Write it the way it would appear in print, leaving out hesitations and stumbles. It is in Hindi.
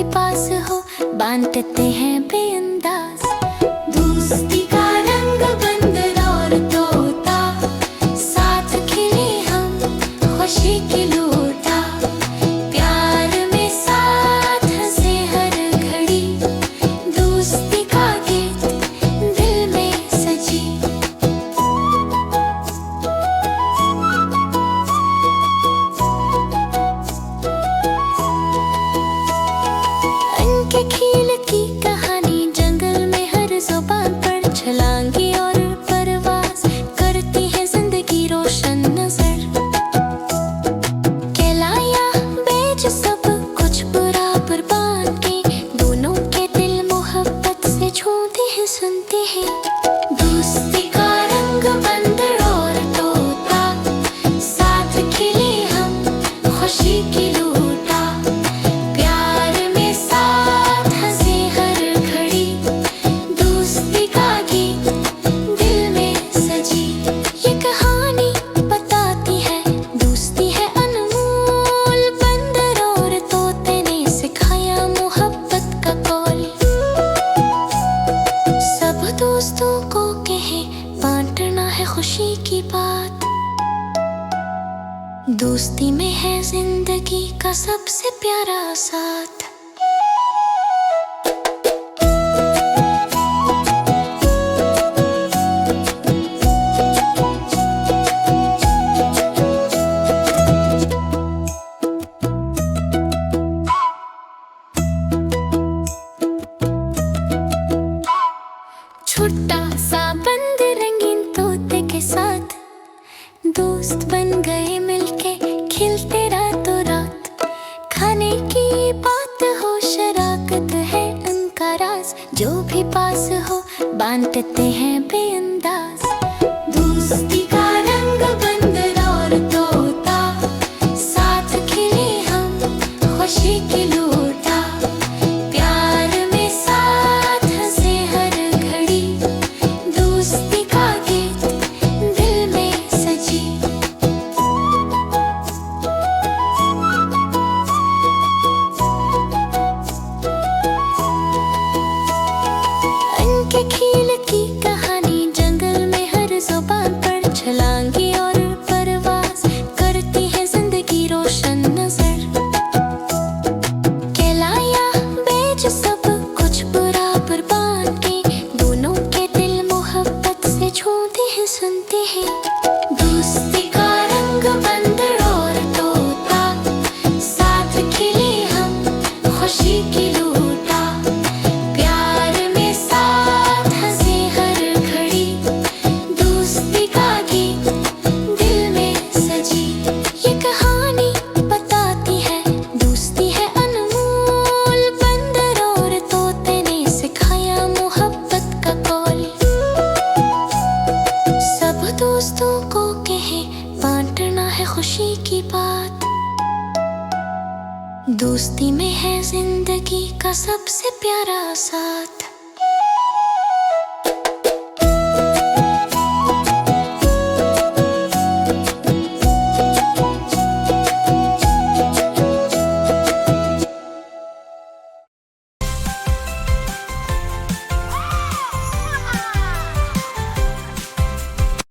भी पास हो बांटते हैं बेअंदाज। दोस्ती का रंग बंदर और तोता, साथ खिले हम खुशी की लूटा। प्यार में साथ हंसे हर घड़ी, दोस्ती का गीत दिल में सजी। उनके खेल की कहानी जंगल में हर जुबान पर छलांगी और परवाज़ करती है जिंदगी रोशन नजर। कहलाया बेच सब कुछ बराबर बांध के, दोनों के दिल मोहब्बत से छूते हैं सुनते हैं। दोस्ती का रंग बंदर और तोता, साथ खिले हम खुशी की लूटा। प्यार में साथ हंसे हर घड़ी, दोस्ती का गीत दिल में सजी। ये कहानी बताती है दोस्ती है अनमोल, बंदर और तोते ने सिखाया मोहब्बत का कौल। सब दोस्तों को कहे बांटना है खुशी की बात, दोस्ती में है जिंदगी का सबसे प्यारा साथ। छोटा सा बंदर रंगीन तोते के साथ, दोस्त बन गए मिलके खिलते रातों रात। खाने की बात हो शराकत है उनका राज, जो भी पास हो बांटते हैं बेअंदाज। दोस्ती का रंग बंदर और तोता, साथ खिले हम खुशी की लूटा। प्यार में साथ हंसे हर घड़ी, दोस्ती का गीत दिल में सजी। उनके खेल की कहानी जंगल में हर जुबान पर छलांगी और परवाज़ करती है जिंदगी रोशन नजर। कहलाया बेच सब कुछ बराबर बांध के, दोनों के दिल मोहब्बत से छूते हैं सुनते हैं। दोस्ती का रंग बंदर और तोता, साथ खिले हम खुशी की लूटा। प्यार में साथ हंसे हर घड़ी, दोस्ती का गीत दिल में सजी। ये कहानी बताती है दोस्ती है अनमोल, बंदर और तोते ने सिखाया मोहब्बत का कौल। सब दोस्तों को कहे बांटना है खुशी की बात, दोस्ती में है जिंदगी का सबसे प्यारा साथ।